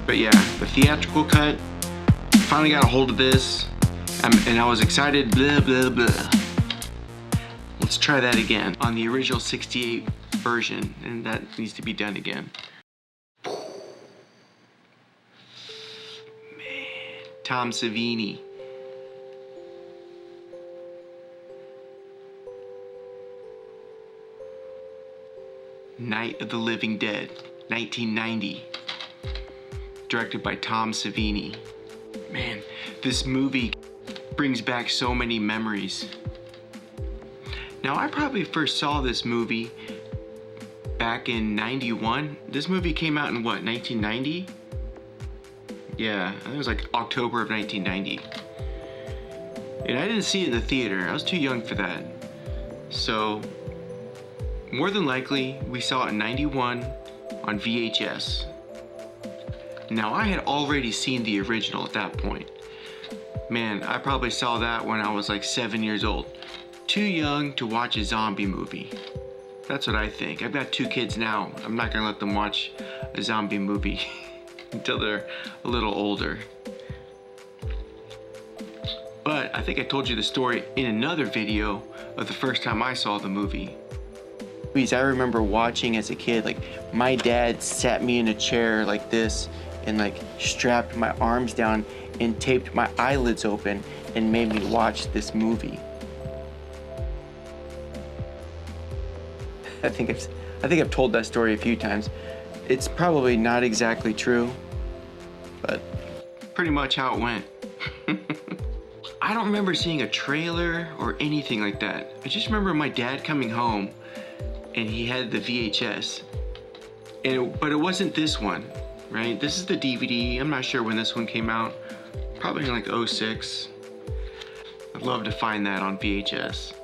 But yeah, the theatrical cut, finally got a hold of this, and I was excited, blah, blah, blah. Let's try that again on the original 68 version, and that needs to be done again. Man, Tom Savini. Night of the Living Dead, 1990. Directed by Tom Savini. Man, this movie brings back so many memories. Now, I probably first saw this movie back in 91. This movie came out in what, 1990? Yeah, I think it was like October of 1990. And I didn't see it in the theater. I was too young for that. So, more than likely, we saw it in 91 on VHS. Now, I had already seen the original at that point. Man, I probably saw that when I was like 7 years old. Too young to watch a zombie movie. That's what I think. I've got 2 kids now. I'm not gonna let them watch a zombie movie until they're a little older. But I think I told you the story in another video of the first time I saw the movie. I remember watching as a kid, like my dad sat me in a chair like this and like strapped my arms down and taped my eyelids open and made me watch this movie. I think I've told that story a few times. It's probably not exactly true, but pretty much how it went. I don't remember seeing a trailer or anything like that. I just remember my dad coming home and he had the VHS, but it wasn't this one, right? This is the DVD. I'm not sure when this one came out. Probably in like 06. I'd love to find that on VHS.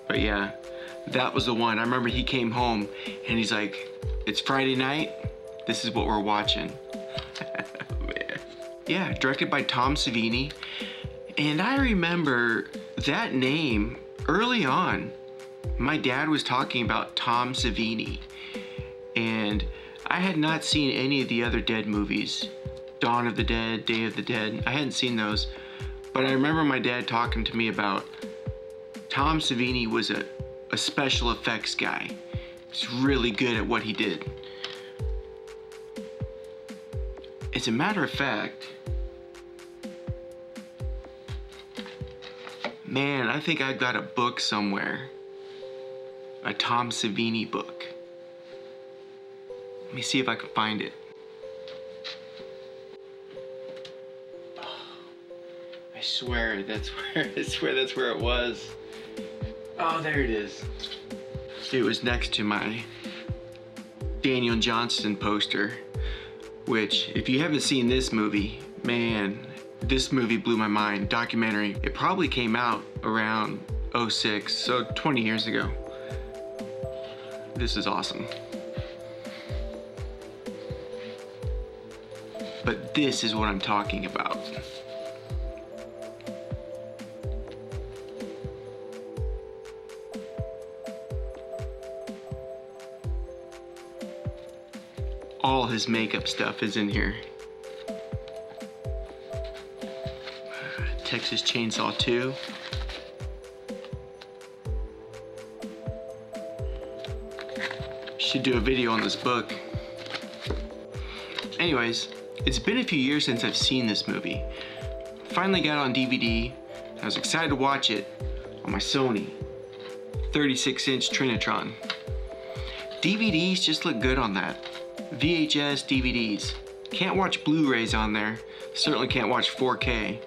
But yeah, that was the one. I remember he came home and he's like, it's Friday night. This is what we're watching. Man. Yeah, directed by Tom Savini. And I remember that name early on. My dad was talking about Tom Savini, and I had not seen any of the other Dead movies. Dawn of the Dead, Day of the Dead, I hadn't seen those, but I remember my dad talking to me about Tom Savini was a special effects guy. He's really good at what he did. As a matter of fact, man, I think I've got a book somewhere. A Tom Savini book. Let me see if I can find it. Oh, I swear that's where it was. Oh, there it is. It was next to my Daniel Johnston poster, which, if you haven't seen this movie, man, this movie blew my mind. Documentary. It probably came out around 06, so 20 years ago. This is awesome. But this is what I'm talking about. All his makeup stuff is in here. Texas Chainsaw 2. Should do a video on this book. Anyways, it's been a few years since I've seen this movie. Finally got it on DVD. I was excited to watch it on my Sony 36-inch Trinitron. DVDs just look good on that. VHS DVDs. Can't watch Blu-rays on there. Certainly can't watch 4K.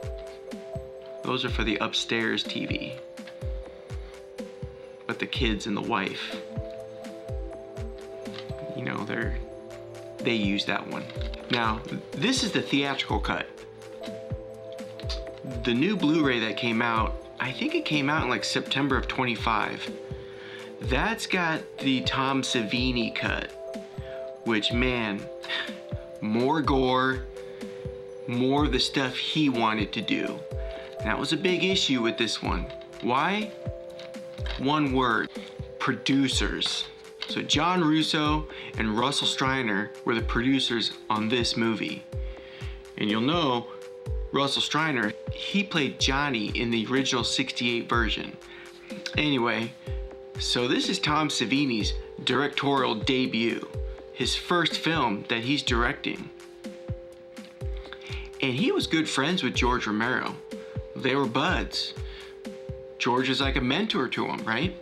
Those are for the upstairs TV. But the kids and the wife, you know, they use that one. Now, this is the theatrical cut. The new Blu-ray that came out, I think it came out in like September of 25. That's got the Tom Savini cut, which, man, more gore, more of the stuff he wanted to do. And that was a big issue with this one. Why? One word: producers. So John Russo and Russell Streiner were the producers on this movie. And you'll know Russell Streiner, he played Johnny in the original 68 version. Anyway, so this is Tom Savini's directorial debut, his first film that he's directing. And he was good friends with George Romero. They were buds. George is like a mentor to him, right?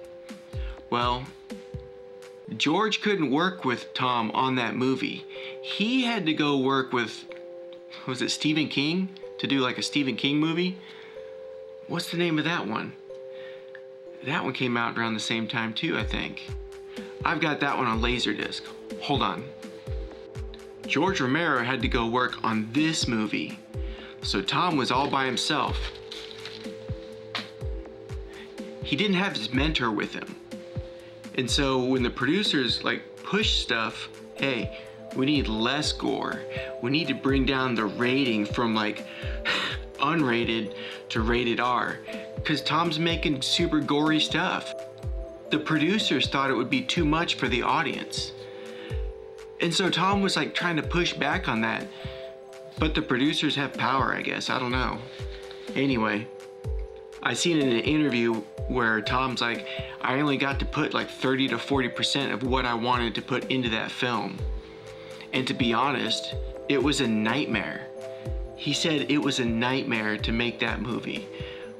Well, George couldn't work with Tom on that movie. He had to go work with, was it Stephen King? To do like a Stephen King movie? What's the name of that one? That one came out around the same time too, I think. I've got that one on Laserdisc. Hold on. George Romero had to go work on this movie. So Tom was all by himself. He didn't have his mentor with him. And so when the producers like push stuff, hey, we need less gore. We need to bring down the rating from like unrated to rated R, because Tom's making super gory stuff. The producers thought it would be too much for the audience. And so Tom was like trying to push back on that. But the producers have power, I guess. I don't know. Anyway, I seen in an interview where Tom's like, I only got to put like 30 to 40% of what I wanted to put into that film. And to be honest, it was a nightmare. He said it was a nightmare to make that movie,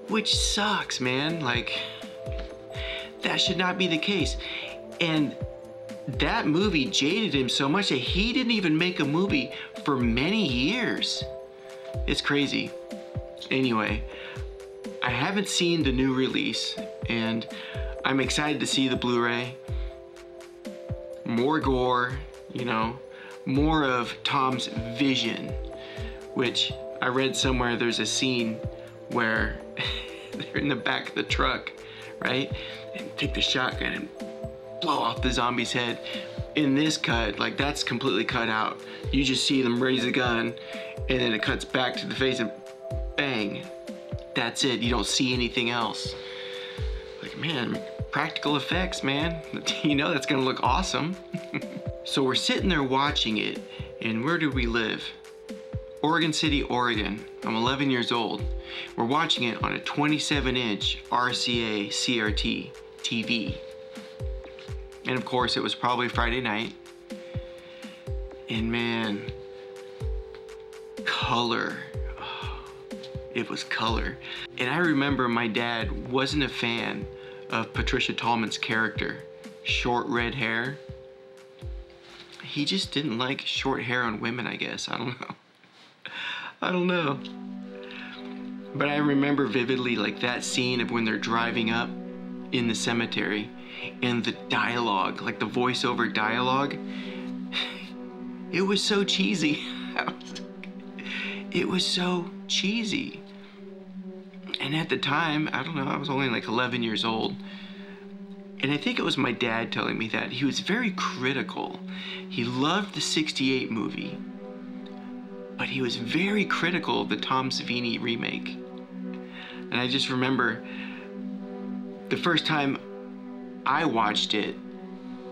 which sucks, man. Like, that should not be the case. And that movie jaded him so much that he didn't even make a movie for many years. It's crazy. Anyway, I haven't seen the new release, and I'm excited to see the Blu-ray. More gore, you know, more of Tom's vision, which I read somewhere there's a scene where they're in the back of the truck, right? And take the shotgun and blow off the zombie's head. In this cut, like, that's completely cut out. You just see them raise a gun, and then it cuts back to the face and bang. That's it. You don't see anything else. Like, man, practical effects, man. You know that's gonna look awesome. So we're sitting there watching it, and where do we live? Oregon City, Oregon. I'm 11 years old. We're watching it on a 27-inch RCA CRT TV. And of course, it was probably Friday night. And man, color. Oh, it was color. And I remember my dad wasn't a fan of Patricia Tallman's character. Short red hair. He just didn't like short hair on women, I guess. I don't know. But I remember vividly like that scene of when they're driving up in the cemetery and the dialogue, like the voiceover dialogue. It was so cheesy. It was so cheesy. And at the time, I don't know, I was only like 11 years old. And I think it was my dad telling me that. He was very critical. He loved the 68 movie, but he was very critical of the Tom Savini remake. And I just remember the first time I watched it,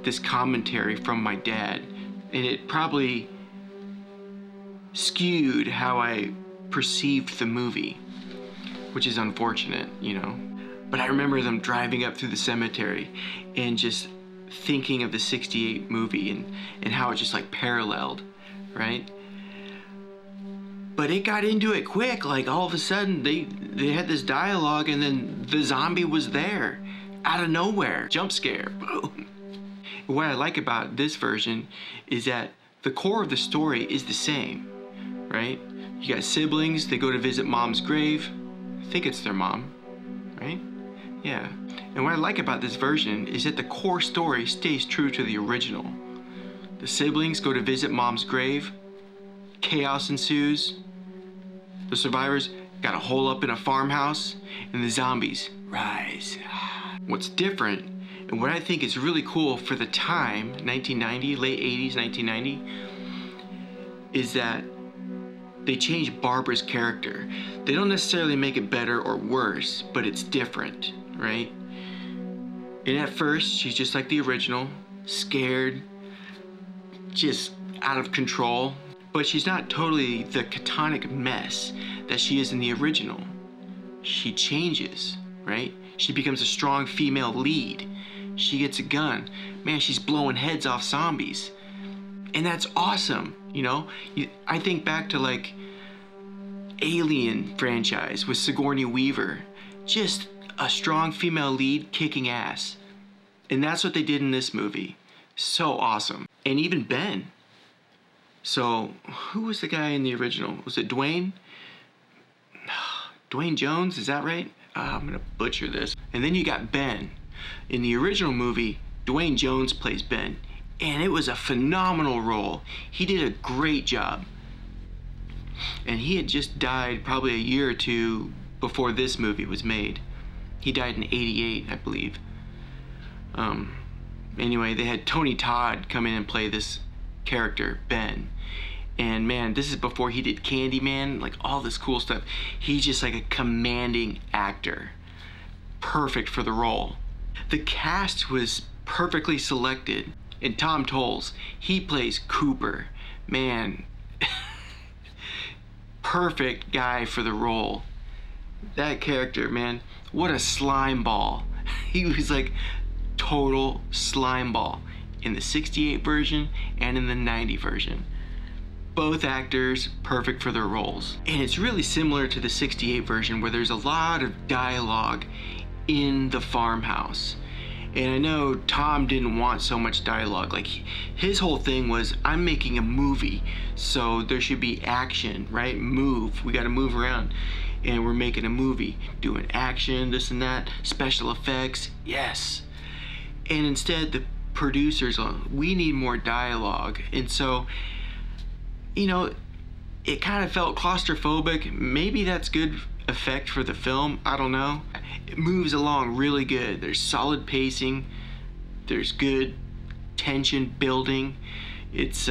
this commentary from my dad, and it probably skewed how I perceived the movie, which is unfortunate, you know. But I remember them driving up through the cemetery and just thinking of the 68 movie and how it just like paralleled, right? But it got into it quick. Like all of a sudden they had this dialogue and then the zombie was there out of nowhere. Jump scare, boom. What I like about this version is that the core of the story is the same, right? You got siblings, they go to visit mom's grave. I think it's their mom, right? Yeah. And what I like about this version is that the core story stays true to the original. The siblings go to visit mom's grave. Chaos ensues. The survivors got a hole up in a farmhouse, and the zombies rise. What's different, and what I think is really cool for the time, 1990, late 80s, 1990, is that they change Barbara's character. They don't necessarily make it better or worse, but it's different, right? And at first, she's just like the original, scared, just out of control. But she's not totally the catatonic mess that she is in the original. She changes, right? She becomes a strong female lead. She gets a gun. Man, she's blowing heads off zombies. And that's awesome, you know? I think back to like Alien franchise with Sigourney Weaver. Just a strong female lead kicking ass. And that's what they did in this movie. So awesome. And even Ben. So, who was the guy in the original? Was it Dwayne? Dwayne Jones, is that right? I'm gonna butcher this. And then you got Ben. In the original movie, Dwayne Jones plays Ben. And it was a phenomenal role. He did a great job. And he had just died probably a year or two before this movie was made. He died in '88, I believe. Anyway, they had Tony Todd come in and play this character, Ben. And man, this is before he did Candyman, like all this cool stuff. He's just like a commanding actor. Perfect for the role. The cast was perfectly selected. And Tom Tolles, he plays Cooper. Man, perfect guy for the role. That character, man, what a slime ball. He was like total slime ball in the '68 version and in the '90 version. Both actors perfect for their roles. And it's really similar to the '68 version where there's a lot of dialogue in the farmhouse. And I know Tom didn't want so much dialogue. Like his whole thing was, I'm making a movie, so there should be action, right? Move, we gotta move around. And we're making a movie, doing action, this and that, special effects, yes. And instead the producers, we need more dialogue. And so, you know, it kind of felt claustrophobic. Maybe that's good effect for the film, I don't know. It moves along really good. There's solid pacing. There's good tension building. It's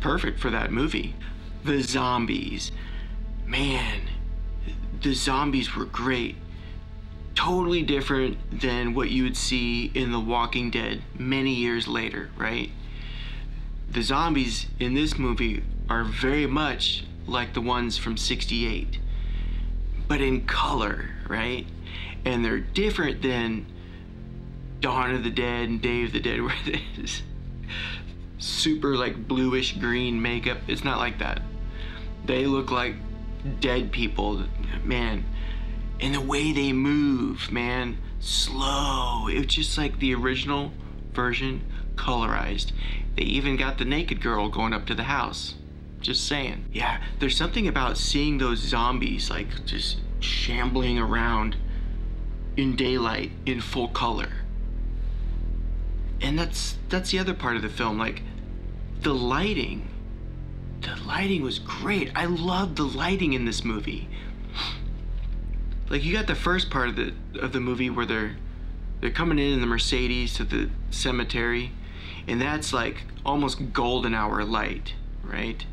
perfect for that movie. The zombies, man, the zombies were great. Totally different than what you would see in The Walking Dead many years later, right? The zombies in this movie are very much like the ones from '68, but in color, right? And they're different than Dawn of the Dead and Day of the Dead, where there's super like bluish green makeup. It's not like that. They look like dead people, man. And the way they move, man, slow. It's just like the original version, colorized. They even got the naked girl going up to the house. Just saying. Yeah, there's something about seeing those zombies like just shambling around in daylight in full color. And that's the other part of the film, like the lighting. The lighting was great. I loved the lighting in this movie. Like you got the first part of the movie where they're coming in the Mercedes to the cemetery, and that's like almost golden hour light, right?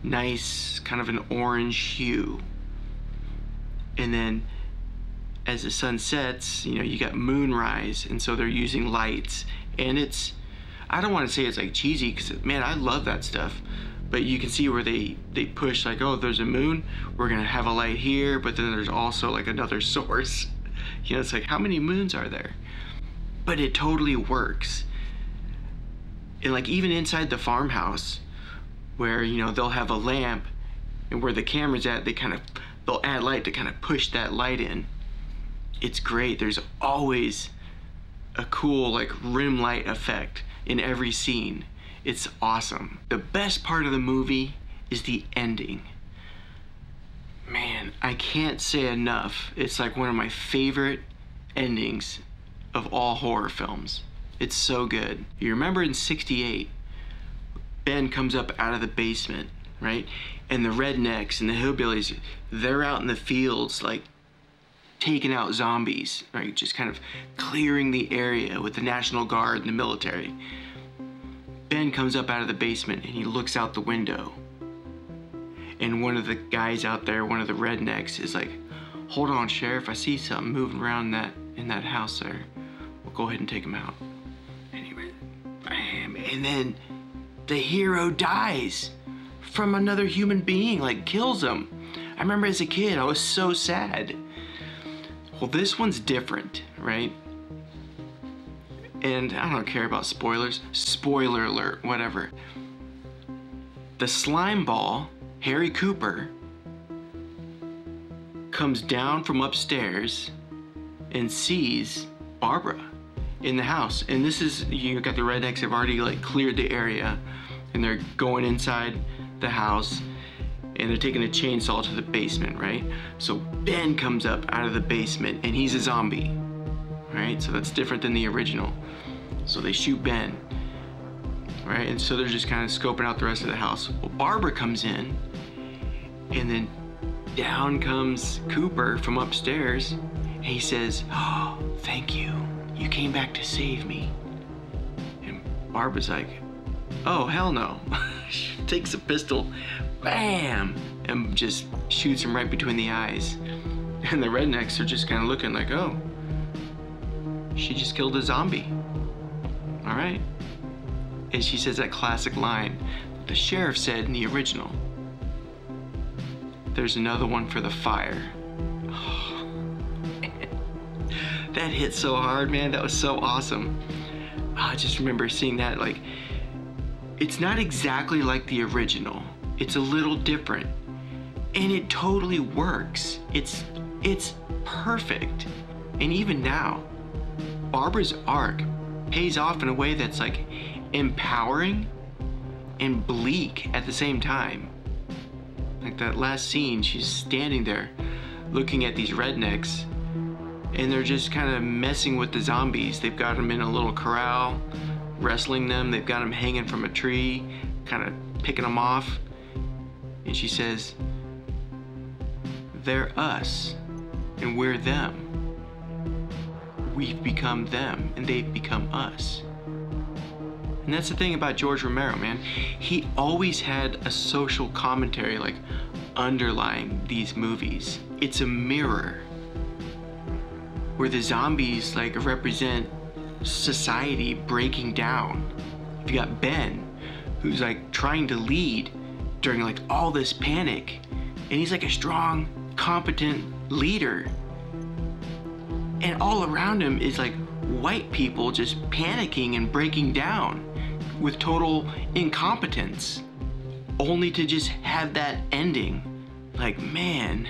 Nice, kind of an orange hue. And then as the sun sets, you know, you got moonrise, and so they're using lights. And it's, I don't want to say it's like cheesy, because man, I love that stuff. But you can see where they push like, oh, there's a moon, we're gonna have a light here, but then there's also like another source. You know, it's like, how many moons are there? But it totally works. And like even inside the farmhouse, where, you know, they'll have a lamp, and where the camera's at, they'll add light to kind of push that light in. It's great. There's always a cool like rim light effect in every scene. It's awesome. The best part of the movie is the ending. Man, I can't say enough. It's like one of my favorite endings of all horror films. It's so good. You remember in '68, Ben comes up out of the basement, right? And the rednecks and the hillbillies, they're out in the fields, like taking out zombies, right? Just kind of clearing the area with the National Guard and the military. Ben comes up out of the basement and he looks out the window. And one of the guys out there, one of the rednecks, is like, hold on, Sheriff, I see something moving around in that house there. We'll go ahead and take him out. Anyway, And then the hero dies from another human being, like kills him. I remember as a kid, I was so sad. Well, this one's different, right? And I don't care about spoilers. Spoiler alert, whatever. The slime ball, Harry Cooper, comes down from upstairs and sees Barbara in the house. And this is, you got the rednecks have already like cleared the area and they're going inside the house and they're taking a chainsaw to the basement, right? So Ben comes up out of the basement and he's a zombie, right? So that's different than the original. So they shoot Ben, right? And so they're just kind of scoping out the rest of the house. Well, Barbara comes in and then down comes Cooper from upstairs and he says, "Oh, thank you. You came back to save me." And Barbara's like, "Oh, hell no." She takes a pistol, bam, and just shoots him right between the eyes. And the rednecks are just kind of looking like, "Oh, she just killed a zombie. All right." And she says that classic line that the sheriff said in the original. "There's another one for the fire." Oh, that hit so hard, man. That was so awesome. I just remember seeing that, like, it's not exactly like the original. It's a little different. And it totally works. It's perfect. And even now, Barbara's arc pays off in a way that's like empowering and bleak at the same time. Like that last scene, she's standing there looking at these rednecks and they're just kind of messing with the zombies. They've got them in a little corral, wrestling them. They've got them hanging from a tree, kind of picking them off. And she says, "They're us and we're them. We've become them and they've become us." And that's the thing about George Romero, man. He always had a social commentary like underlying these movies. It's a mirror where the zombies like represent society breaking down. You got Ben, who's like trying to lead during like all this panic, and he's like a strong, competent leader. And all around him is like white people just panicking and breaking down with total incompetence, only to just have that ending. Like, man,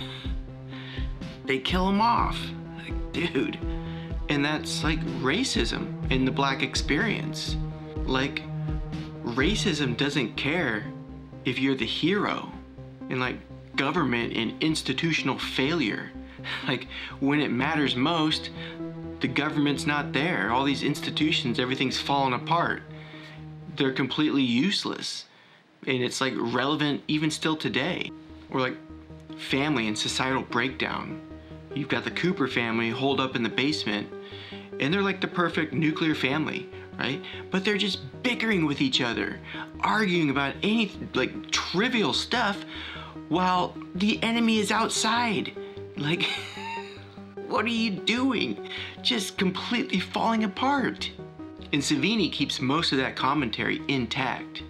they kill him off. Like, dude. And that's like racism in the black experience. Like, racism doesn't care if you're the hero in like government and institutional failure. Like, when it matters most, the government's not there. All these institutions, everything's falling apart. They're completely useless. And it's like relevant even still today. Or like family and societal breakdown. You've got the Cooper family holed up in the basement, and they're like the perfect nuclear family, right? But they're just bickering with each other, arguing about any like trivial stuff while the enemy is outside. Like, what are you doing? Just completely falling apart. And Savini keeps most of that commentary intact.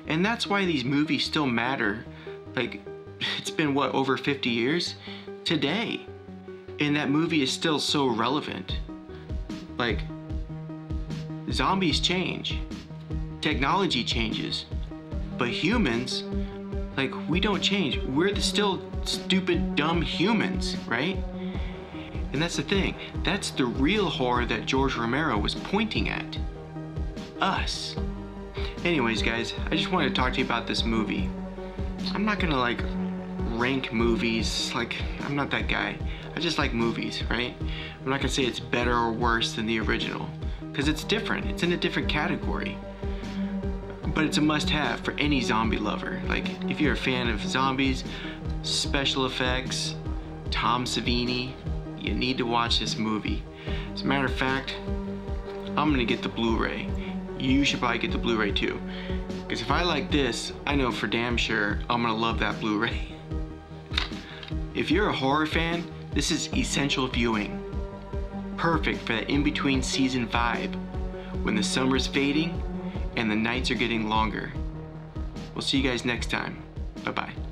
And that's why these movies still matter. Like, it's been what, over 50 years? Today. And that movie is still so relevant. Like, zombies change. Technology changes. But humans, like, we don't change. We're still stupid, dumb humans, right? And that's the thing. That's the real horror that George Romero was pointing at. Us. Anyways, guys, I just wanted to talk to you about this movie. I'm not gonna like rank movies. Like, I'm not that guy. I just like movies, right? I'm not gonna say it's better or worse than the original, because it's different. It's in a different category. But it's a must-have for any zombie lover. Like, if you're a fan of zombies, special effects, Tom Savini, you need to watch this movie. As a matter of fact, I'm gonna get the Blu-ray. You should probably get the Blu-ray too. Because if I like this, I know for damn sure I'm gonna love that Blu-ray. If you're a horror fan, this is essential viewing. Perfect for that in-between season vibe, when the summer's fading and the nights are getting longer. We'll see you guys next time. Bye-bye.